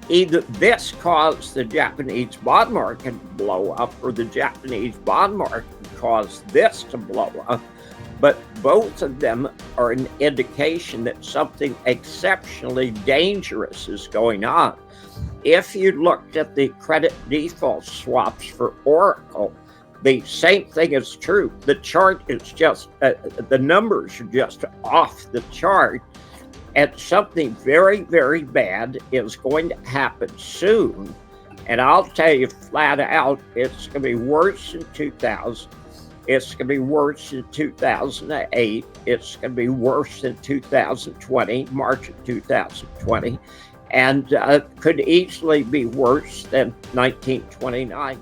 either this caused the Japanese bond market to blow up, or the Japanese bond market caused this to blow up. But both of them are an indication that something exceptionally dangerous is going on. If you looked at the credit default swaps for Oracle, the same thing is true. The chart is just, the numbers are just off the chart. And something very, very bad is going to happen soon. And I'll tell you flat out, it's going to be worse in 2000. It's going to be worse in 2008. It's going to be worse in 2020, March of 2020, and could easily be worse than 1929.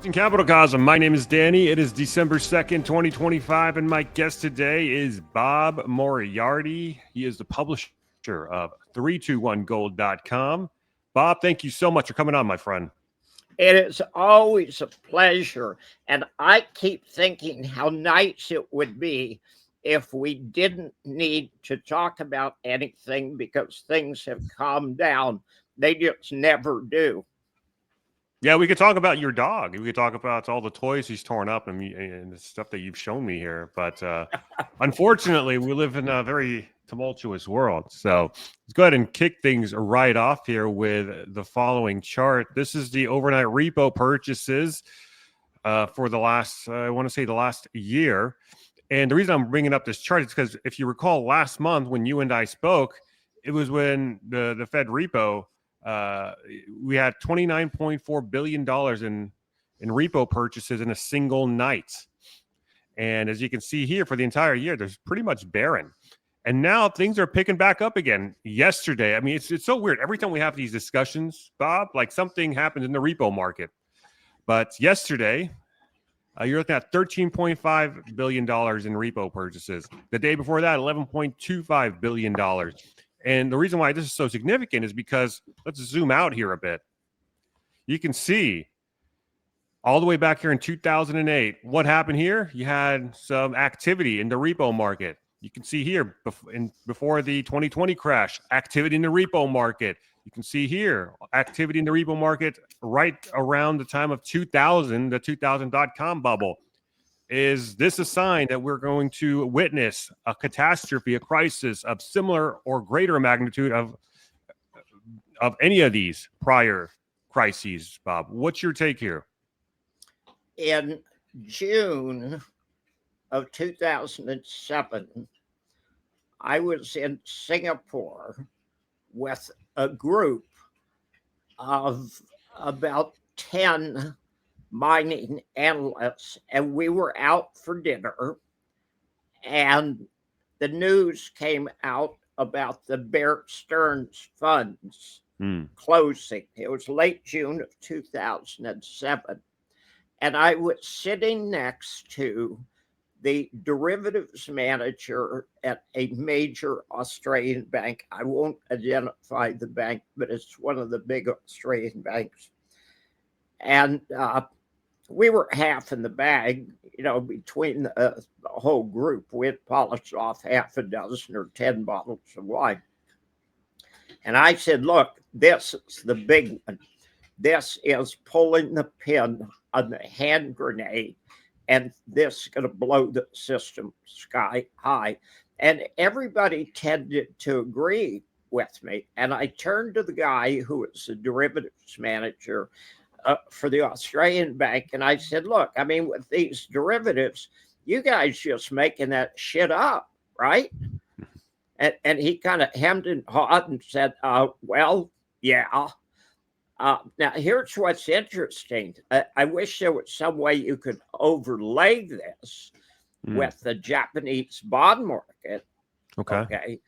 In CapitalCosm, my name is Danny. It is December 2nd, 2025, and my guest today is Bob Moriarty. He is the publisher of 321gold.com. Bob, thank you so much for coming on, my friend. It is always a pleasure, and I keep thinking how nice it would be if we didn't need to talk about anything because things have calmed down. They just never do. Yeah, we could talk about your dog. We could talk about all the toys he's torn up and the stuff that you've shown me here. But unfortunately, we live in a very tumultuous world. So let's go ahead and kick things right off here with the following chart. This is the overnight repo purchases for the last, I want to say the last year. And the reason I'm bringing up this chart is because if you recall last month when you and I spoke, it was when the Fed repo, we had $29.4 billion in repo purchases in a single night. And as you can see here, for the entire year, there's pretty much barren. And now things are picking back up again. Yesterday, I mean, it's so weird. Every time we have these discussions, Bob, like something happens in the repo market. But yesterday, you're looking at $13.5 billion in repo purchases. The day before that, $11.25 billion. And the reason why this is so significant is because, let's zoom out here a bit. You can see all the way back here in 2008, what happened here? You had some activity in the repo market. You can see here before the 2020 crash, activity in the repo market. You can see here activity in the repo market right around the time of 2000, the 2000 .com bubble. Is this a sign that we're going to witness a catastrophe, a crisis of similar or greater magnitude of any of these prior crises, Bob? What's your take here? In June of 2007, I was in Singapore with a group of about 10 mining analysts, and we were out for dinner, and the news came out about the Bear Stearns funds closing. It was late June of 2007, and I was sitting next to the derivatives manager at a major Australian bank. I won't identify the bank, but it's one of the big Australian banks. And we were half in the bag, between the whole group. We had polished off half a dozen or 10 bottles of wine. And I said, look, this is the big one. This is pulling the pin on the hand grenade, and this is going to blow the system sky high. And everybody tended to agree with me. And I turned to the guy who was the derivatives manager for the Australian bank, and I said, look, I mean, with these derivatives, you guys just making that shit up, right? And he kind of hemmed and hawed and said, well, yeah. Now, here's what's interesting. I wish there was some way you could overlay this with the Japanese bond market. Okay.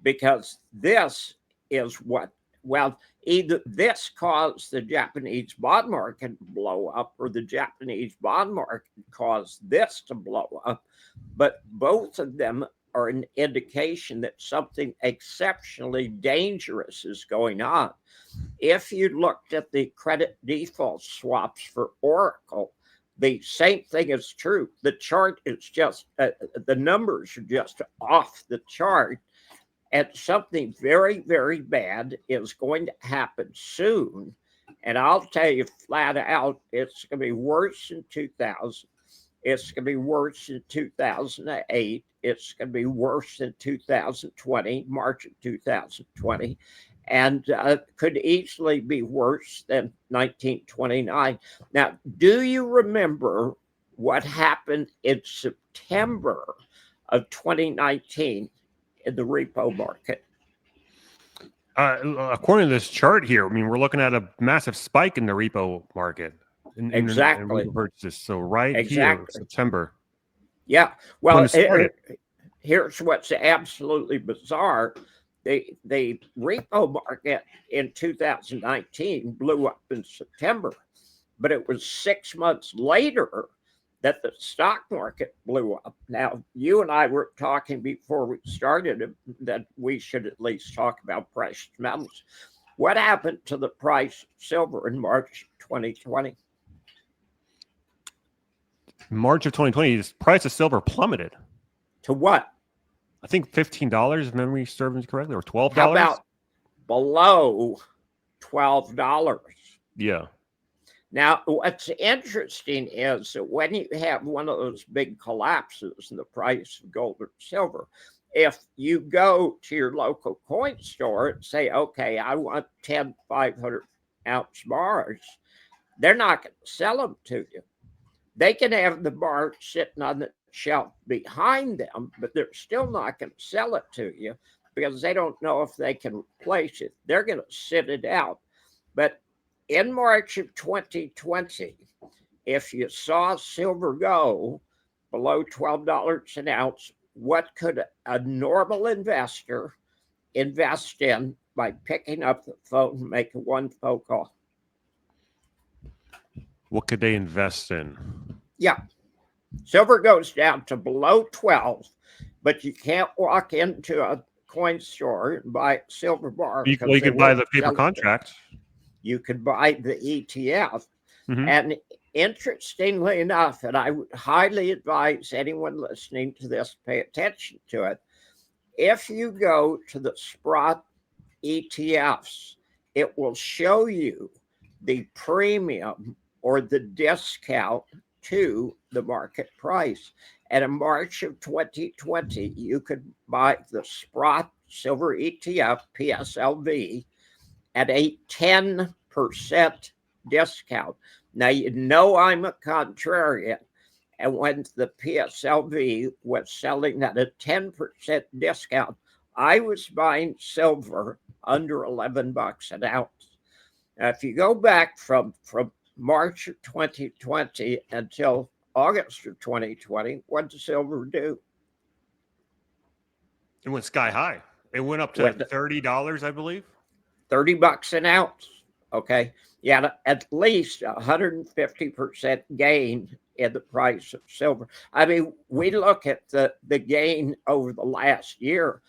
Because this is what, well, either this caused the Japanese bond market to blow up, or the Japanese bond market caused this to blow up. But both of them are an indication that something exceptionally dangerous is going on. If you looked at the credit default swaps for Oracle, the same thing is true. The chart is just, the numbers are just off the chart. And something very, very bad is going to happen soon. And I'll tell you flat out, it's going to be worse in 2000. It's going to be worse in 2008. It's going to be worse in 2020, March of 2020, and could easily be worse than 1929. Now, do you remember what happened in September of 2019 in the repo market? According to this chart here, I mean, we're looking at a massive spike in the repo market. Exactly. In purchases. So right Exactly. here, September. Yeah. Well, When it here's what's absolutely bizarre. The repo market in 2019 blew up in September, but it was 6 months later that the stock market blew up. Now, you and I were talking before we started that we should at least talk about precious metals. What happened to the price of silver in March 2020? March of 2020, the price of silver plummeted. To what? I think $15, if memory serves me correctly, or $12. How about below $12? Yeah. Now, what's interesting is that when you have one of those big collapses in the price of gold or silver, if you go to your local coin store and say, okay, I want 10 500-ounce bars, they're not going to sell them to you. They can have the bar sitting on the shelf behind them, but they're still not going to sell it to you because they don't know if they can replace it. They're going to sit it out. But in March of 2020, if you saw silver go below $12 an ounce, what could a normal investor invest in by picking up the phone and making one phone call? What could they invest in? Yeah. Silver goes down to below 12, but you can't walk into a coin store and buy a silver bar. You could buy the paper contract. You could buy the ETF. Mm-hmm. And interestingly enough, and I would highly advise anyone listening to this pay attention to it, if you go to the Sprott ETFs, it will show you the premium or the discount to the market price. And in March of 2020, you could buy the Sprott Silver ETF, PSLV, at a 10% discount. Now, you know I'm a contrarian. And when the PSLV was selling at a 10% discount, I was buying silver under $11 an ounce. Now, if you go back from March of 2020 until August of 2020, what did silver do? It went sky high. It went up to $30, I believe. $30 an ounce. Okay. Yeah, at least 150% gain in the price of silver. I mean, we look at the gain over the last year.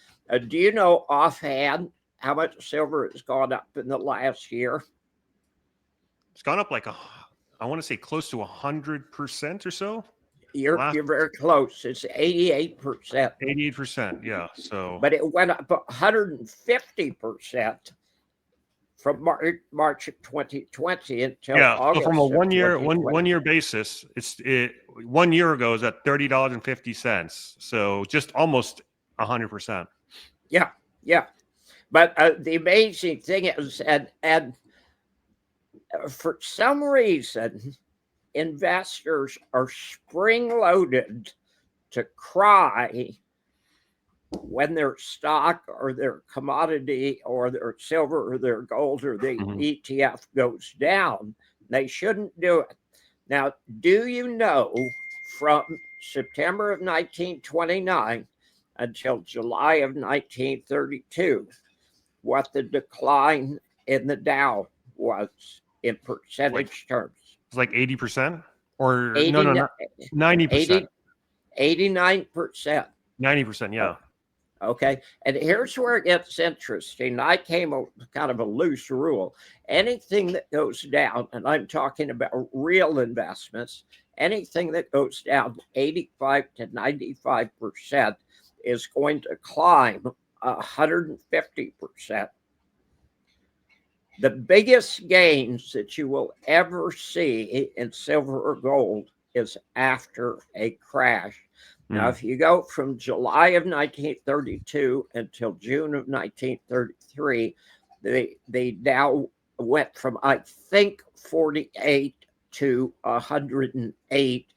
Do you know offhand how much silver has gone up in the last year? It's gone up like I want to say close to 100% or so. You're very close. It's 88%. 88%, yeah. So, but it went up 150% from March of 2020 until August. So from a one year basis, it 1 year ago is at $30.50. So just almost 100%. Yeah. But the amazing thing is, and for some reason, investors are spring-loaded to cry when their stock or their commodity or their silver or their gold or the ETF goes down. They shouldn't do it. Now, do you know from September of 1929 until July of 1932 what the decline in the Dow was in percentage terms? It's like 80%? Or 90%. 89%. 90%, yeah. Okay. And here's where it gets interesting. I came up with kind of a loose rule. Anything that goes down, and I'm talking about real investments, anything that goes down 85 to 95% is going to climb 150%. The biggest gains that you will ever see in silver or gold is after a crash. Now, if you go from July of 1932 until June of 1933, they now went from, I think, 48 to 108,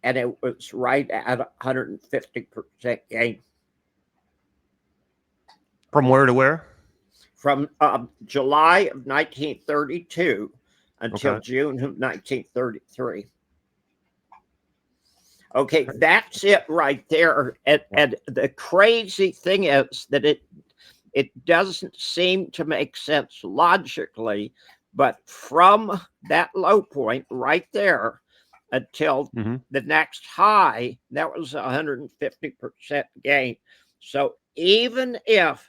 and it was right at 150% gain. From where to where? From July of 1932 until Okay. June of 1933. Okay, that's it right there. And the crazy thing is that it doesn't seem to make sense logically, but from that low point right there until the next high, that was 150% gain. So even if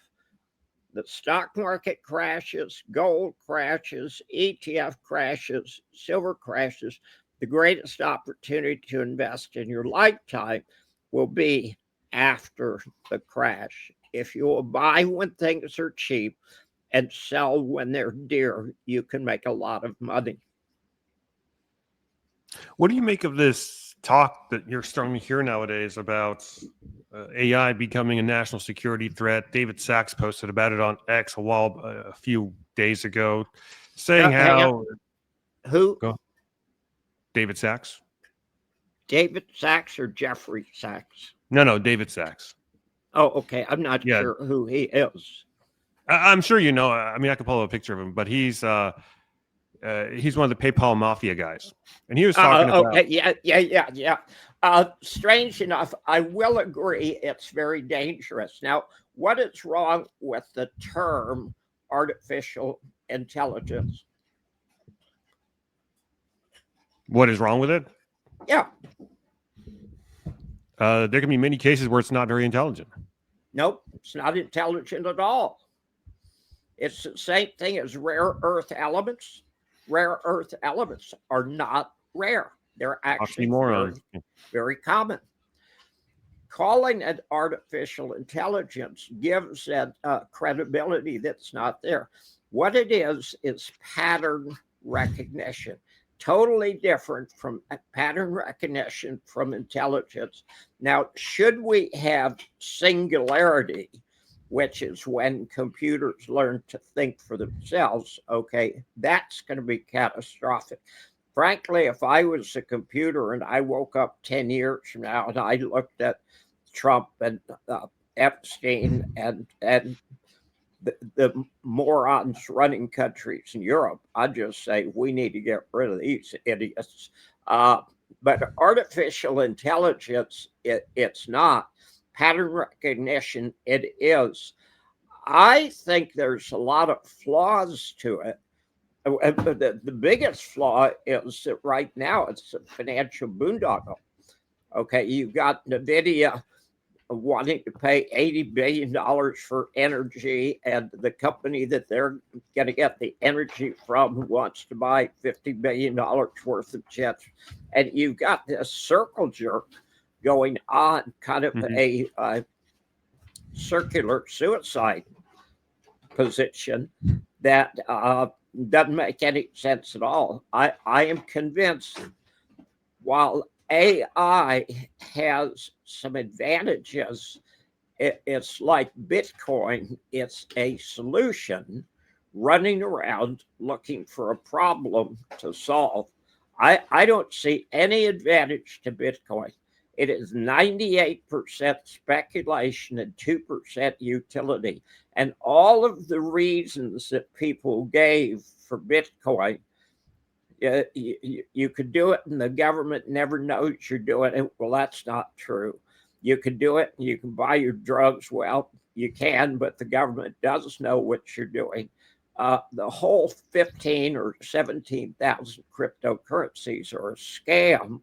the stock market crashes, gold crashes, ETF crashes, silver crashes, the greatest opportunity to invest in your lifetime will be after the crash. If you will buy when things are cheap and sell when they're dear, you can make a lot of money. What do you make of this talk that you're starting to hear nowadays about AI becoming a national security threat? David Sachs posted about it on X a few days ago, saying how who? Go. David Sachs. David Sachs or Jeffrey Sachs? No, David Sachs. Oh, okay. I'm not sure who he is. I'm sure you know. I mean, I could pull up a picture of him, but he's one of the PayPal mafia guys, and he was talking about. Okay, yeah. Strange enough, I will agree it's very dangerous. Now, what is wrong with the term artificial intelligence? What is wrong with it? Yeah. There can be many cases where it's not very intelligent. Nope, it's not intelligent at all. It's the same thing as rare earth elements. Rare earth elements are not rare. They're actually very, very common. Calling it artificial intelligence gives it credibility that's not there. What it is pattern recognition. Totally different from pattern recognition from intelligence. Now, should we have singularity, which is when computers learn to think for themselves, okay, that's going to be catastrophic. Frankly, if I was a computer and I woke up 10 years from now and I looked at Trump and Epstein and the morons running countries in Europe, I'd just say we need to get rid of these idiots. But artificial intelligence, it's not. Pattern recognition, it is. I think there's a lot of flaws to it. The biggest flaw is that right now it's a financial boondoggle. Okay, you've got NVIDIA wanting to pay $80 billion for energy, and the company that they're going to get the energy from wants to buy $50 billion worth of jets. And you've got this circle jerk going on, kind of a circular suicide position that doesn't make any sense at all. I am convinced while AI has some advantages, it's like Bitcoin, it's a solution running around looking for a problem to solve. I don't see any advantage to Bitcoin. It is 98% speculation and 2% utility. And all of the reasons that people gave for Bitcoin, you could do it and the government never knows you're doing it. Well, that's not true. You can do it and you can buy your drugs. Well, you can, but the government does know what you're doing. The whole 15 or 17,000 cryptocurrencies are a scam.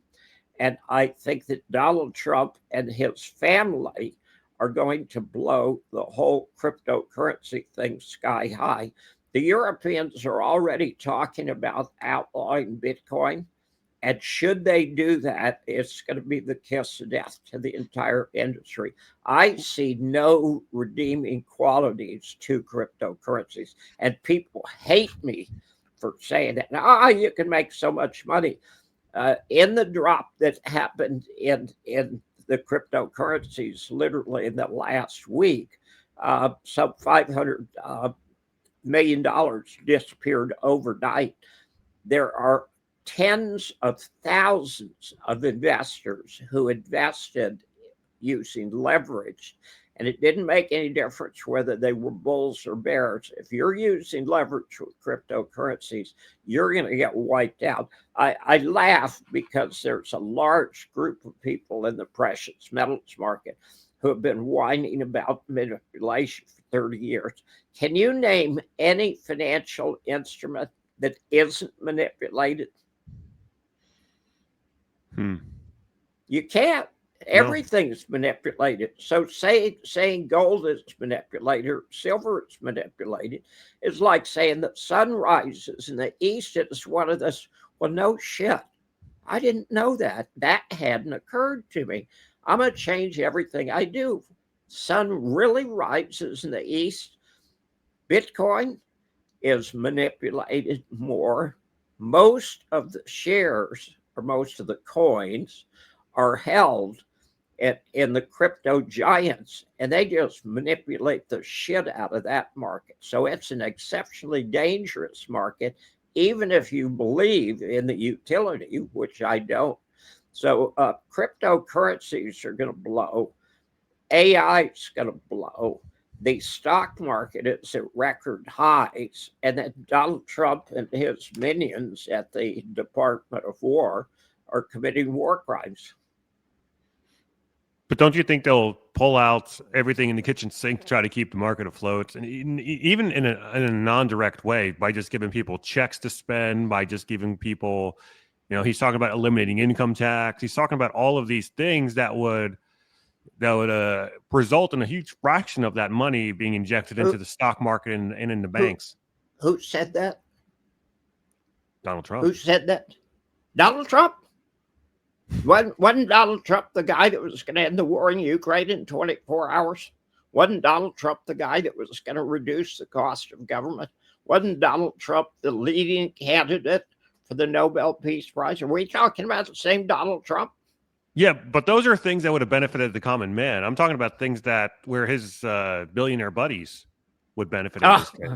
And I think that Donald Trump and his family are going to blow the whole cryptocurrency thing sky high. The Europeans are already talking about outlawing Bitcoin. And should they do that, it's going to be the kiss of death to the entire industry. I see no redeeming qualities to cryptocurrencies, and people hate me for saying that. Now, you can make so much money. In the drop that happened in the cryptocurrencies literally in the last week, some $500 million disappeared overnight. There are tens of thousands of investors who invested using leverage, and it didn't make any difference whether they were bulls or bears. If you're using leverage with cryptocurrencies, you're going to get wiped out. I laugh because there's a large group of people in the precious metals market who have been whining about manipulation for 30 years. Can you name any financial instrument that isn't manipulated? You can't. Everything's manipulated. So saying gold is manipulated, or silver is manipulated, is like saying that sun rises in the east. It's one of this. Well, no shit. I didn't know that. That hadn't occurred to me. I'm going to change everything I do. Sun really rises in the east. Bitcoin is manipulated more. Most of the shares, or most of the coins, are held in the crypto giants, and they just manipulate the shit out of that market. So it's an exceptionally dangerous market, even if you believe in the utility, which I don't. So cryptocurrencies are going to blow. AI is going to blow. The stock market is at record highs, and then Donald Trump and his minions at the Department of War are committing war crimes. But don't you think they'll pull out everything in the kitchen sink to try to keep the market afloat? And even in a non-direct way, by just giving people checks to spend, by just giving people, he's talking about eliminating income tax. He's talking about all of these things that would result in a huge fraction of that money being injected into the stock market and in the banks. Who said that? Donald Trump. Who said that? Donald Trump? Wasn't Donald Trump the guy that was going to end the war in Ukraine in 24 hours? Wasn't Donald Trump the guy that was going to reduce the cost of government? Wasn't Donald Trump the leading candidate for the Nobel Peace Prize? Are we talking about the same Donald Trump? Yeah, but those are things that would have benefited the common man. I'm talking about things where his billionaire buddies would benefit in this case.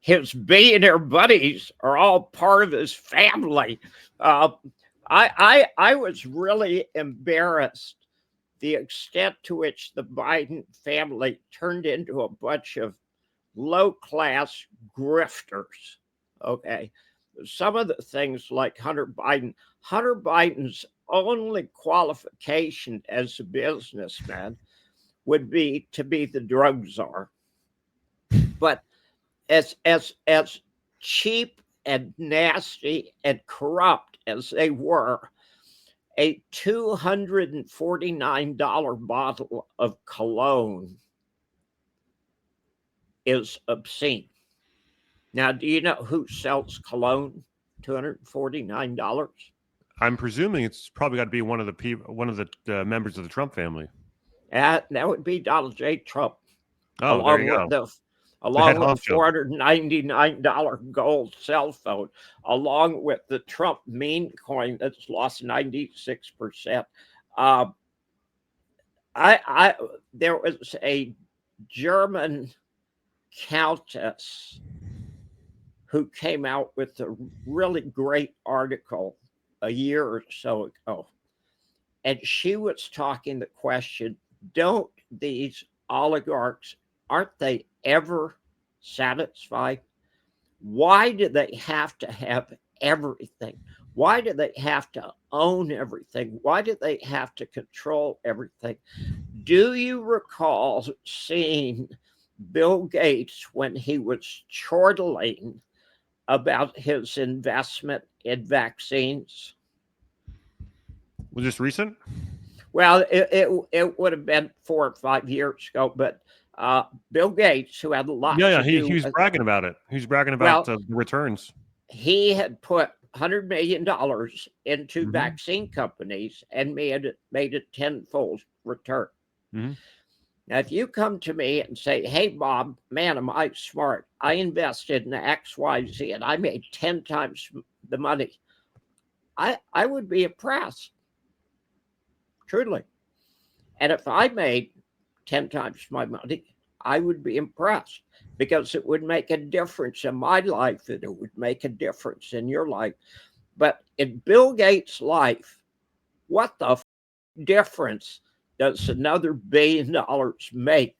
His billionaire buddies are all part of his family. I was really embarrassed the extent to which the Biden family turned into a bunch of low-class grifters. Okay. Some of the things like Hunter Biden's only qualification as a businessman would be to be the drug czar. But as cheap and nasty and corrupt as they were, a $249 bottle of cologne is obscene. Now, do you know who sells cologne? $249. I'm presuming it's probably got to be one of the members of the Trump family. That would be Donald J. Trump. Oh, there you go. Along with the $499 gold cell phone, along with the Trump meme coin that's lost 96%. There was a German countess who came out with a really great article a year or so ago. And she was talking the question, don't these oligarchs, aren't they ever satisfied? Why do they have to have everything? Why do they have to own everything? Why do they have to control everything? Do you recall seeing Bill Gates when he was chortling about his investment in vaccines? Was this recent? Well, it would have been 4 or 5 years ago, but Bill Gates, who had a lot he was bragging about it. He was bragging about the returns. He had put $100 million into Mhm. vaccine companies and made it tenfold return. Mhm. Now, if you come to me and say, hey, Bob, man, am I smart? I invested in XYZ and I made 10 times the money. I would be impressed, truly. And if I made 10 times my money, I would be impressed because it would make a difference in my life and it would make a difference in your life. But in Bill Gates' life, what the difference does another $1 billion make?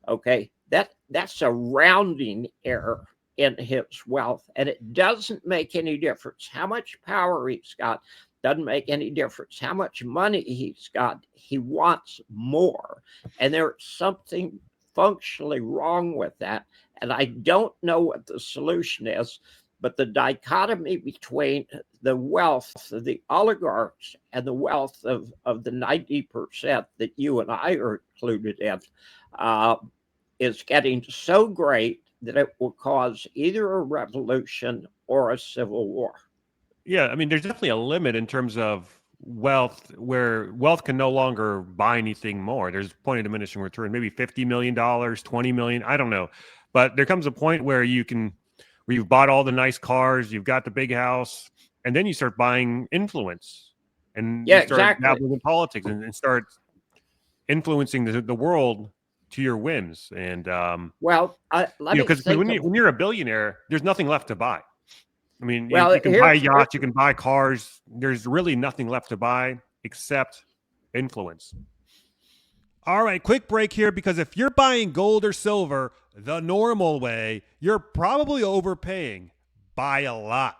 Okay, that's a rounding error in his wealth, and it doesn't make any difference how much power he's got. Doesn't make any difference how much money he's got. He wants more, and there's something functionally wrong with that. And I don't know what the solution is, but the dichotomy between the wealth of the oligarchs and the wealth of the 90% that you and I are included in is getting so great that it will cause either a revolution or a civil war. Yeah, I mean, there's definitely a limit in terms of wealth, where wealth can no longer buy anything more. There's a point of diminishing return, maybe $50 million, 20 million, I don't know. But there comes a point where where you've bought all the nice cars, you've got the big house, and then you start buying influence and Yeah, you start exactly. dabbling in politics and start influencing the world to your whims. And, Well, let me because think when you're a billionaire, there's nothing left to buy. I mean, well, you can buy yachts, you can buy cars. There's really nothing left to buy except influence. All right, quick break here, because if you're buying gold or silver the normal way, you're probably overpaying by a lot.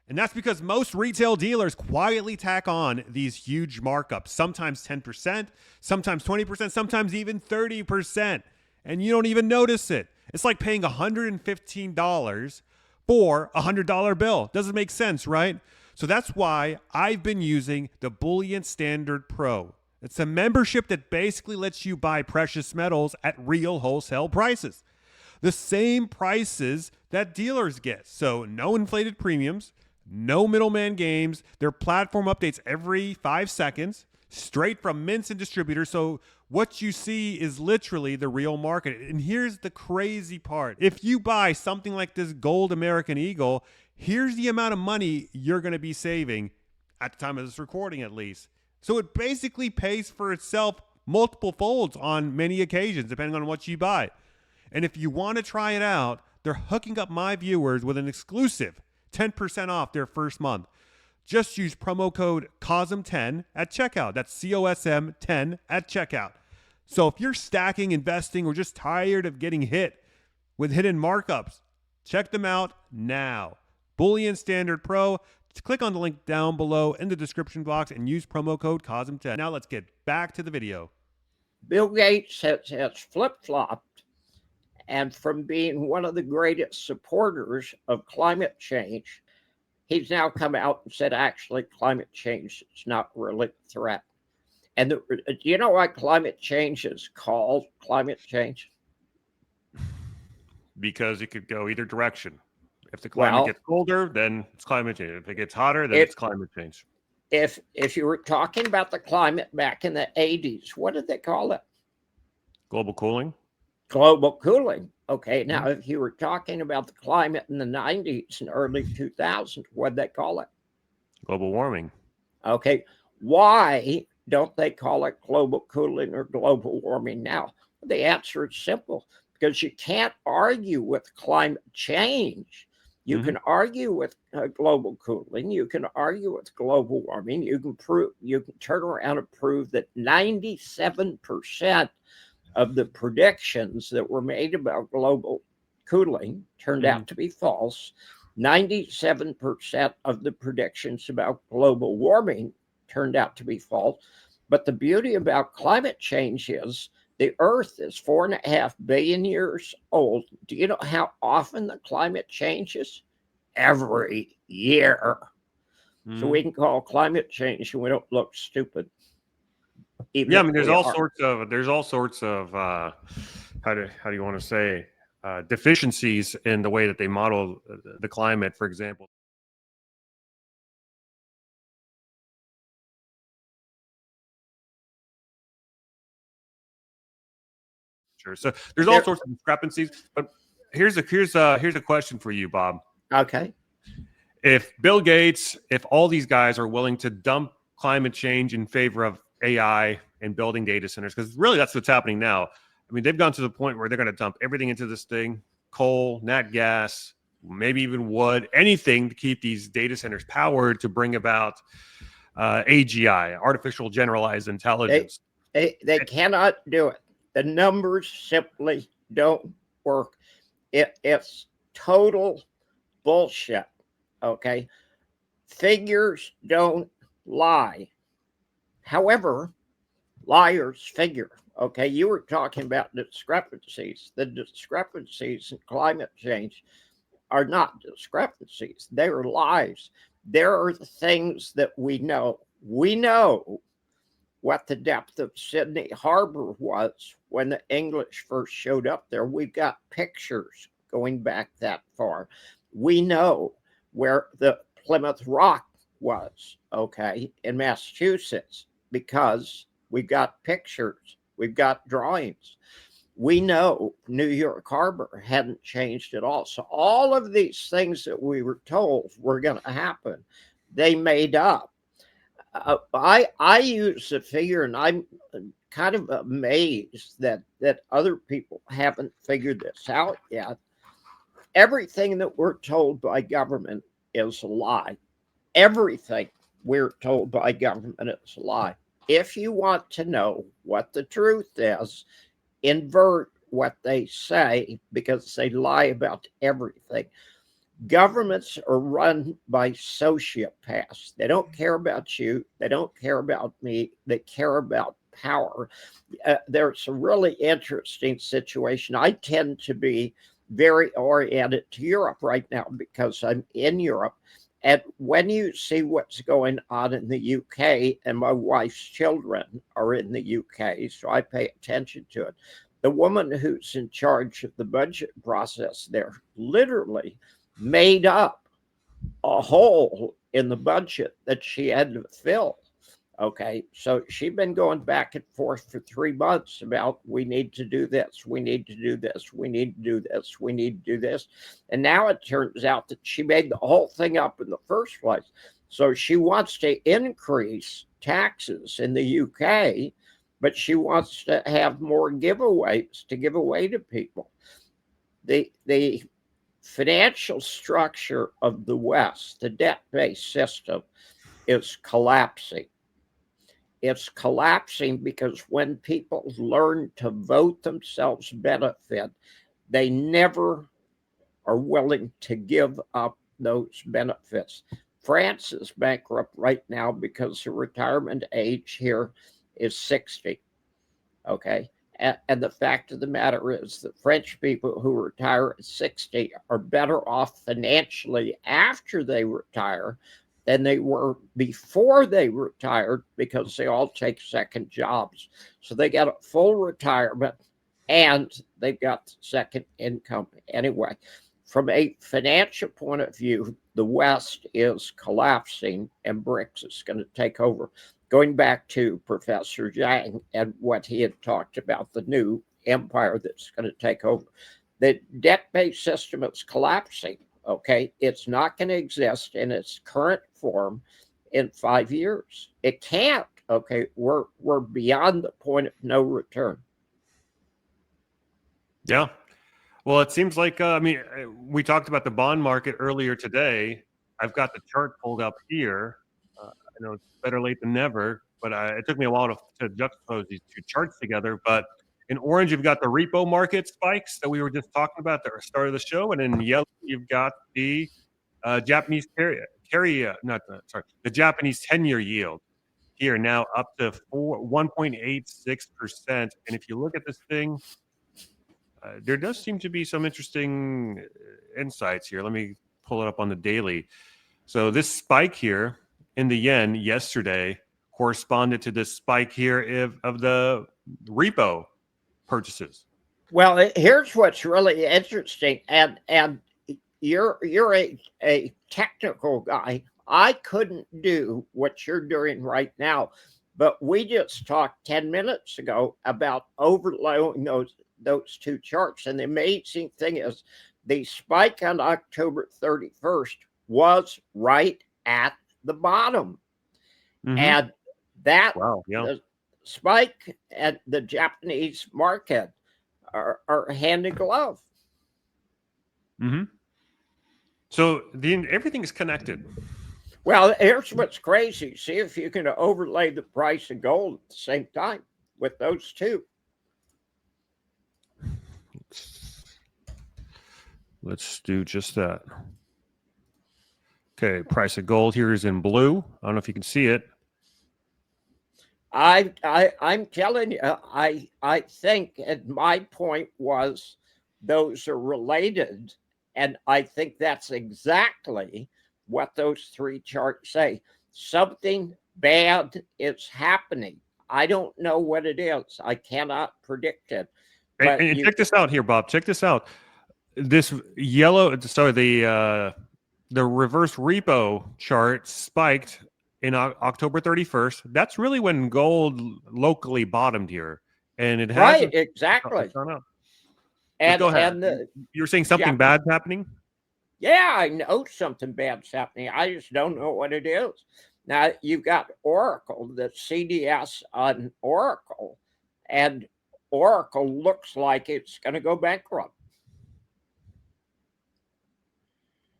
And that's because most retail dealers quietly tack on these huge markups, sometimes 10%, sometimes 20%, sometimes even 30%. And you don't even notice it. It's like paying $115 for a $100 bill. Doesn't make sense, right? So that's why I've been using the Bullion Standard Pro. It's a membership that basically lets you buy precious metals at real wholesale prices. The same prices that dealers get. So no inflated premiums, no middleman games. Their platform updates every 5 seconds, straight from mints and distributors. So what you see is literally the real market. And here's the crazy part. If you buy something like this gold American Eagle, here's the amount of money you're going to be saving at the time of this recording, at least. So it basically pays for itself multiple folds on many occasions, depending on what you buy. And if you want to try it out, they're hooking up my viewers with an exclusive 10% off their first month. Just use promo code COSM10 at checkout. That's COSM 10 at checkout. So if you're stacking, investing, or just tired of getting hit with hidden markups, check them out now. Bullion Standard Pro. Click on the link down below in the description box and use promo code COSM10. Now let's get back to the video. Bill Gates has flip-flopped, and from being one of the greatest supporters of climate change, he's now come out and said, actually, climate change is not really a threat. And do you know why climate change is called climate change? Because it could go either direction. If the climate gets colder, then it's climate change. If it gets hotter, then it's climate change. If you were talking about the climate back in the 80s, what did they call it? Global cooling. Global cooling. Okay, now if you were talking about the climate in the 90s and early 2000s, what did they call it? Global warming. Okay, why don't they call it global cooling or global warming now? The answer is simple, because you can't argue with climate change. You can argue with global cooling. You can argue with global warming. You can turn around and prove that 97% of the predictions that were made about global cooling turned out to be false. 97% of the predictions about global warming turned out to be false. But the beauty about climate change is the Earth is 4.5 billion years old. Do you know how often the climate changes? Every year. So we can call climate change and we don't look stupid. Yeah, I mean, there's all sorts of how do you want to say deficiencies in the way that they model the climate, for example. sure. So there's all sorts of discrepancies. But here's a question for you, Bob. Okay. If Bill Gates, if all these guys are willing to dump climate change in favor of AI and building data centers, because really that's what's happening now. I mean, they've gone to the point where they're going to dump everything into this thing, coal, nat gas, maybe even wood, anything to keep these data centers powered to bring about AGI, artificial generalized intelligence. They cannot do it. The numbers simply don't work. It's total bullshit. Okay. Figures don't lie. However, liars figure. Okay. You were talking about discrepancies. The discrepancies in climate change are not discrepancies, they are lies. There are the things that we know. We know what the depth of Sydney Harbor was when the English first showed up there. We've got pictures going back that far. We know where the Plymouth Rock was, okay, in Massachusetts, because we've got pictures, we've got drawings. We know New York Harbor hadn't changed at all. So all of these things that we were told were going to happen, they made up. I use the figure, and I'm kind of amazed that other people haven't figured this out yet. Everything that we're told by government is a lie. Everything we're told by government is a lie. If you want to know what the truth is, invert what they say, because they lie about everything. Governments are run by sociopaths. They don't care about you. They don't care about me. They care about power. There's a really interesting situation. I tend to be very oriented to Europe right now because I'm in Europe. And when you see what's going on in the UK, and my wife's children are in the UK, so I pay attention to it. The woman who's in charge of the budget process there literally made up a hole in the budget that she had to fill. Okay, so she'd been going back and forth for 3 months about, we need to do this, we need to do this, we need to do this, we need to do this. And now it turns out that she made the whole thing up in the first place. So she wants to increase taxes in the UK, but she wants to have more giveaways to give away to people. The financial structure of the West, the debt-based system, is collapsing. It's collapsing because when people learn to vote themselves benefit, they never are willing to give up those benefits. France is bankrupt right now because the retirement age here is 60. Okay. And the fact of the matter is that French people who retire at 60 are better off financially after they retire than they were before they retired, because they all take second jobs. So they got a full retirement and they've got second income. Anyway, from a financial point of view, the West is collapsing and BRICS is going to take over. Going back to Professor Zhang and what he had talked about, the new empire that's going to take over. The debt-based system is collapsing. Okay, it's not going to exist in its current form in 5 years. It can't. Okay, we're beyond the point of no return. Yeah. Well, it seems like we talked about the bond market earlier today. I've got the chart pulled up here. I know it's better late than never, but it took me a while to juxtapose these two charts together. But in orange, you've got the repo market spikes that we were just talking about at the start of the show, and in yellow, you've got the Japanese the Japanese 10-year yield here now up to 1.86%. And if you look at this thing, there does seem to be some interesting insights here. Let me pull it up on the daily. So this spike here in the yen yesterday corresponded to this spike here of the repo purchases. Well, here's what's really interesting, and you're a technical guy. I couldn't do what you're doing right now, but we just talked 10 minutes ago about overlaying those two charts. And the amazing thing is the spike on October 31st was right at the bottom. And that the spike at the Japanese market are hand in glove. So everything is connected. Well, here's what's crazy. See if you can overlay the price of gold at the same time with those two. Let's do just that. Okay, price of gold here is in blue. I don't know if you can see it. I'm telling you, I think, and my point was those are related, and I think that's exactly what those three charts say. Something bad is happening. I don't know what it is. I cannot predict it. But and check this out here, Bob. Check this out. This yellow, sorry, the reverse repo chart spiked in October 31st. That's really when gold locally bottomed here, and it has right exactly. And go ahead. You're saying something bad's happening? Yeah, I know something bad's happening. I just don't know what it is. Now you've got Oracle, the CDS on Oracle, and Oracle looks like it's going to go bankrupt.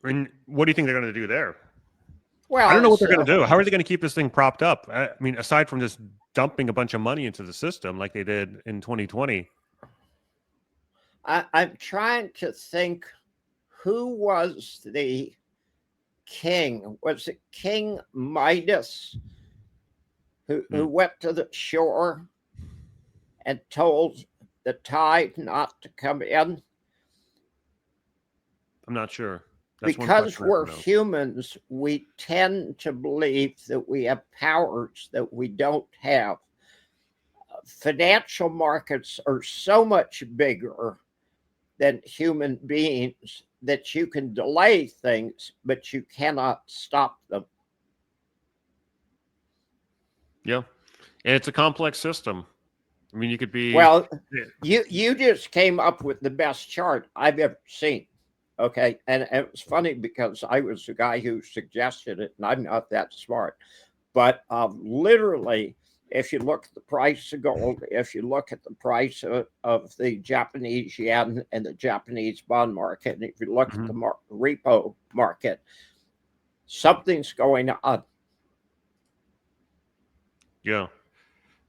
And what do you think they're going to do there? Well, I don't know what they're going to do. How are they going to keep this thing propped up? I mean, aside from just dumping a bunch of money into the system like they did in 2020. I'm trying to think, who was the king? Was it King Midas who went to the shore and told the tide not to come in? I'm not sure. Because we're humans, we tend to believe that we have powers that we don't have. Financial markets are so much bigger than human beings that you can delay things, but you cannot stop them. Yeah. And it's a complex system. I mean, you could be... Well, you just came up with the best chart I've ever seen. Okay. And it was funny because I was the guy who suggested it, and I'm not that smart. But literally, if you look at the price of gold, if you look at the price of the Japanese yen and the Japanese bond market, and if you look at the repo market, something's going on. Yeah.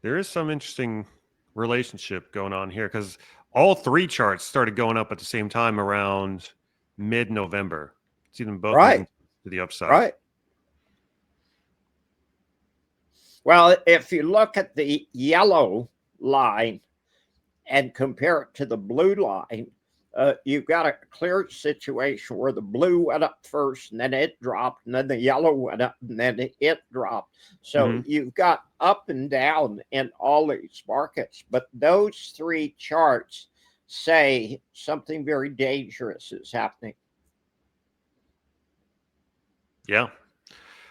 There is some interesting relationship going on here because all three charts started going up at the same time around mid-November. See them both moving to the upside. Right. Well, if you look at the yellow line and compare it to the blue line, you've got a clear situation where the blue went up first and then it dropped, and then the yellow went up and then it dropped. So you've got up and down in all these markets, but those three charts say something very dangerous is happening. Yeah.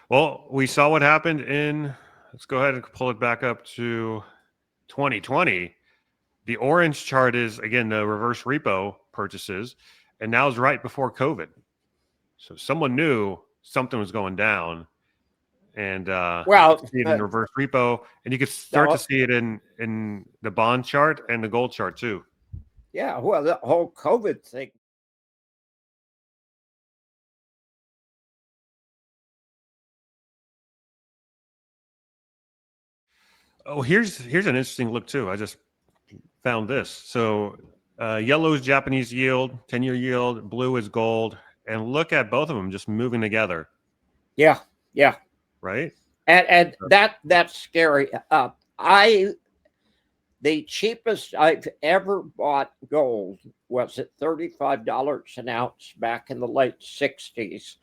Well, we saw what happened in, let's go ahead and pull it back up to 2020. The orange chart is, again, the reverse repo purchases, and now is right before COVID. So someone knew something was going down, and well, you could see it in reverse repo, and you could start to see it in the bond chart and the gold chart too. Yeah, well, the whole COVID thing. Oh, here's an interesting look too. I just found this. So yellow is Japanese yield, 10-year yield, blue is gold, and look at both of them just moving together. Yeah, yeah. Right? And that's scary. The cheapest I've ever bought gold was at $35 an ounce back in the late 60s.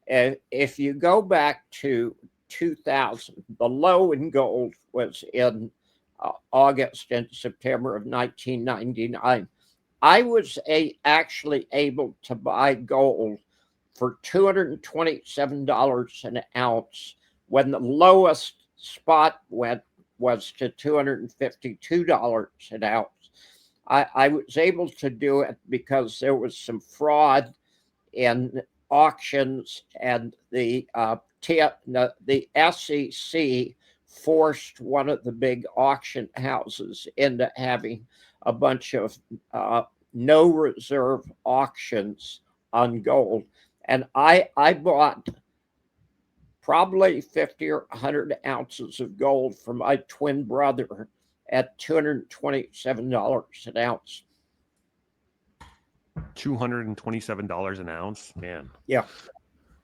And if you go back to 2000, the low in gold was in August and September of 1999. I was actually able to buy gold for $227 an ounce when the lowest spot was to $252 an ounce. I was able to do it because there was some fraud in auctions, and the SEC forced one of the big auction houses into having a bunch of no reserve auctions on gold. And I bought probably 50 or 100 ounces of gold from my twin brother at $227 an ounce. $227 an ounce, man. Yeah.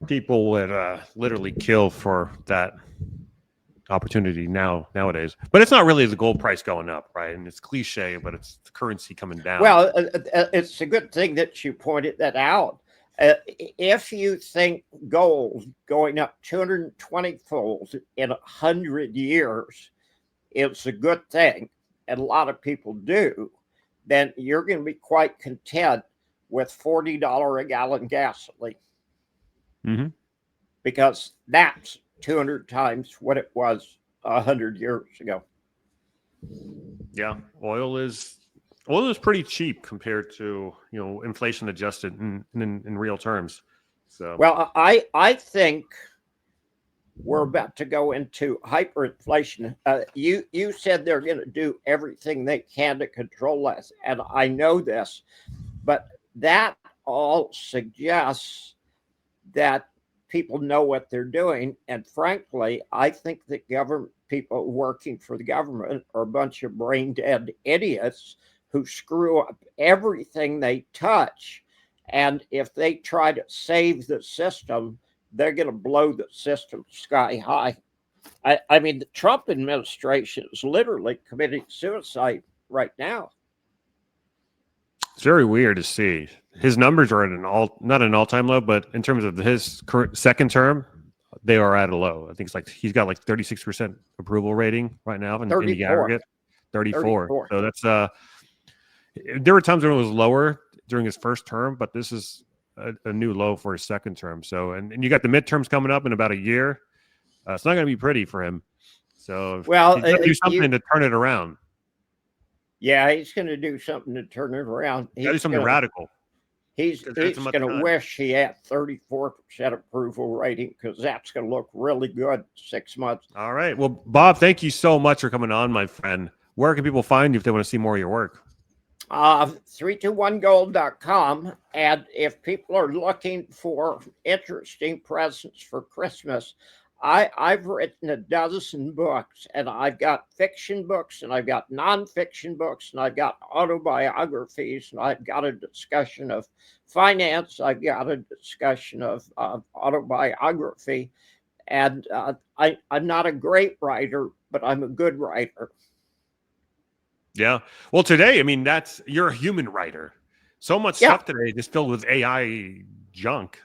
People would literally kill for that opportunity nowadays. But it's not really the gold price going up, right? And it's cliche, but it's the currency coming down. Well, it's a good thing that you pointed that out. If you think gold going up 220-fold in 100 years is a good thing, and a lot of people do, then you're going to be quite content with $40 a gallon gasoline. Mm-hmm. Because that's 200 times what it was 100 years ago. Yeah, oil is pretty cheap compared to, you know, inflation adjusted in real terms. So well, I think we're about to go into hyperinflation. You said they're going to do everything they can to control this, and I know this, but that all suggests that people know what they're doing. And frankly, I think that government people working for the government are a bunch of brain dead idiots who screw up everything they touch. And if they try to save the system, they're going to blow the system sky high. I mean, the Trump administration is literally committing suicide right now. it's very weird to see. His numbers are at not an all-time low, but in terms of his current second term, they are at a low. I think it's like he's got like 36% approval rating right now in the aggregate. 34. So that's there were times when it was lower during his first term, but this is a new low for his second term. So and you got the midterms coming up in about a year. It's not going to be pretty for him. So well, he's got to do something to turn it around. Yeah, he's going to do something to turn it around. He's got to do something radical. He's going to wish he had 34% approval rating, because that's going to look really good 6 months. All right. Well, Bob, thank you so much for coming on, my friend. Where can people find you if they want to see more of your work? 321gold.com. And if people are looking for interesting presents for Christmas, I've written a dozen books, and I've got fiction books, and I've got nonfiction books, and I've got autobiographies, and I've got a discussion of finance. I've got a discussion of autobiography, and I'm not a great writer, but I'm a good writer. Yeah. Well, today, I mean, you're a human writer. So much stuff today is filled with AI junk.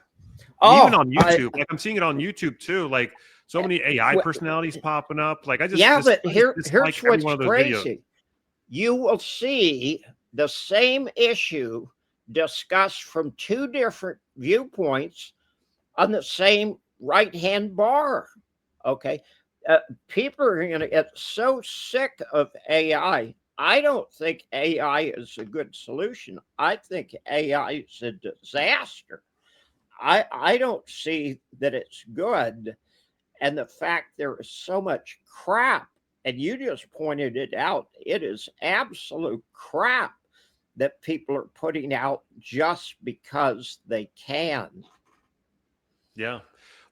Even on YouTube, like I'm seeing it on YouTube too. Like so many AI personalities popping up. Like here's what's crazy. You will see the same issue discussed from two different viewpoints on the same right-hand bar. Okay, people are going to get so sick of AI. I don't think AI is a good solution. I think AI is a disaster. I don't see that it's good. And the fact there is so much crap, and you just pointed it out, it is absolute crap that people are putting out just because they can. Yeah.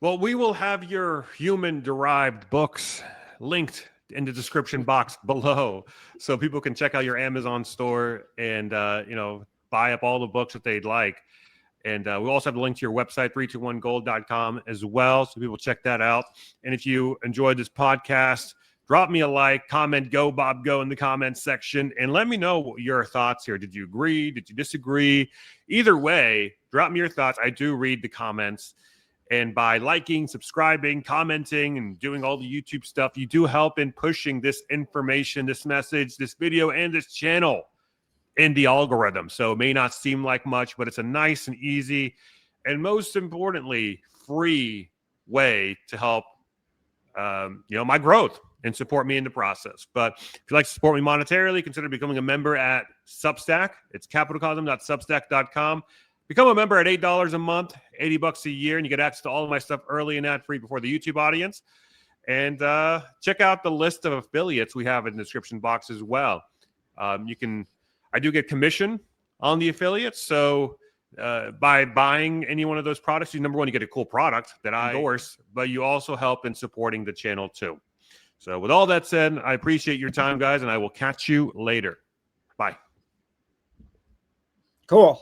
Well, we will have your human-derived books linked in the description box below, so people can check out your Amazon store and buy up all the books that they'd like. And we'll also have the link to your website, 321gold.com as well, so people check that out. And if you enjoyed this podcast, drop me a like, comment, go Bob, go in the comments section, and let me know your thoughts here. Did you agree? Did you disagree? Either way, drop me your thoughts. I do read the comments. And by liking, subscribing, commenting, and doing all the YouTube stuff, you do help in pushing this information, this message, this video, and this channel in the algorithm. So it may not seem like much, but it's a nice and easy, and most importantly, free way to help my growth and support me in the process. But if you'd like to support me monetarily, consider becoming a member at Substack. It's capitalcosm.substack.com. Become a member at $8 a month, $80 a year, and you get access to all of my stuff early and ad-free before the YouTube audience. And check out the list of affiliates we have in the description box as well. I do get commission on the affiliates. So by buying any one of those products, number one, you get a cool product that I endorse, but you also help in supporting the channel too. So with all that said, I appreciate your time, guys, and I will catch you later. Bye. Cool.